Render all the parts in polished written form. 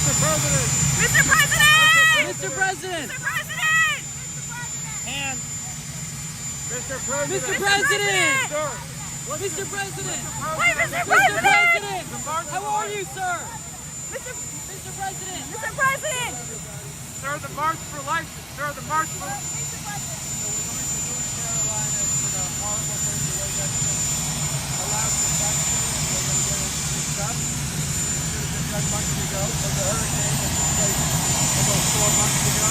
Mr. President! Mr. President! Mr. President! Mr. President! And Mr. President! Mr. President! Sir! Mr. President! Wait, Mr. Mr. President! President! How are you, sir? Mr. President! Mr. President! Sir, the March for Life! Sir, the March for Life! Months ago, from the hurricane that took place almost 4 months ago.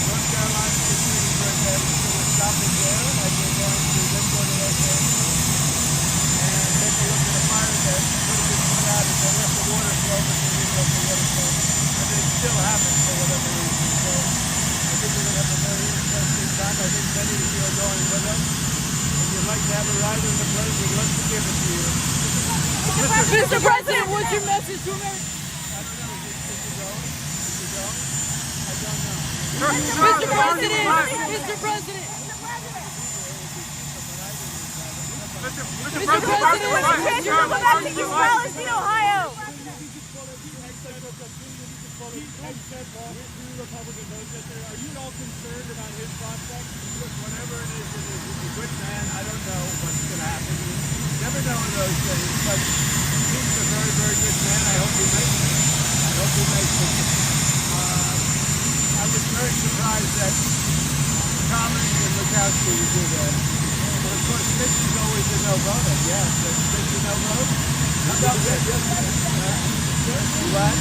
North Carolina is treating very badly, so we're stopping there as we're going to then go to Los Angeles and take a look at a fire that could have been put out if they left the water flow, but they didn't let the water flow. And it still happened for whatever reason. So I think we're going to have a very interesting time. I think many of you are going with us. If you'd like to have a ride in the plane, we'd love to give it to you. Mr. President, what's your message to America? Mr. President! Mr. President! Mr. President! Go back to East Palestine, Ohio! Are you at all concerned about his prospects? Whatever it is, he's a good man. I don't know what's going to happen. You never know those things, but he's a very, very good man. I hope he makes it. I hope he makes it. I was very surprised that Collins and Murkowski would do that. But of course, Mitch is always a no voter. Yes, but Mitch is no vote. How about this? What?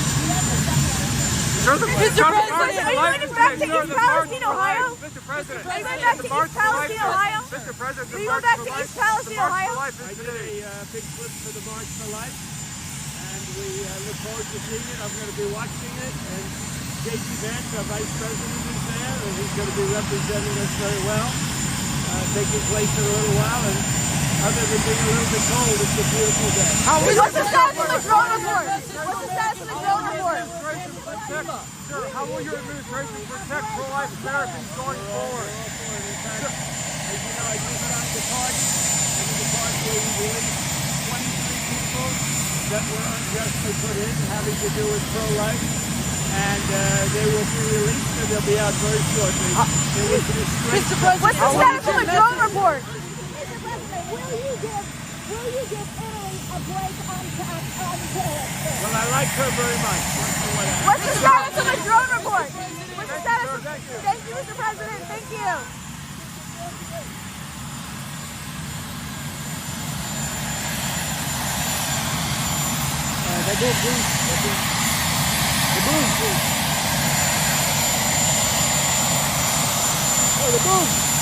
Mr. President, are you going back to East Palestine, Ohio? Mr. President, are you going back to East Palestine, Ohio? Mr. President, are you going back to East Palestine, Ohio? I did a big flip for the March for Life, and we look forward to seeing it. I'm going to be watching it, and J.G. Vance, our Vice President, is there, and he's going to be representing us very well, taking place in a little while, and other than being a little bit cold, it's a beautiful day. What's the status of the drone report? What's the status of the drone report? Sir, how will your administration protect pro-life Americans going forward? As you know, I keep it on the park, and in the park we released 23 people that were unjustly put in, having to do with pro-life, and they will be released, and they'll be out very shortly. Mr. President, what's the status of the drone report? Mr. President, will you give Italy a break on terrorists? Well, I like her very much. What's the status of the drone report? What's the status of... Thank you, Mr. President. Thank you. the boom. The boom. Oh, the boom.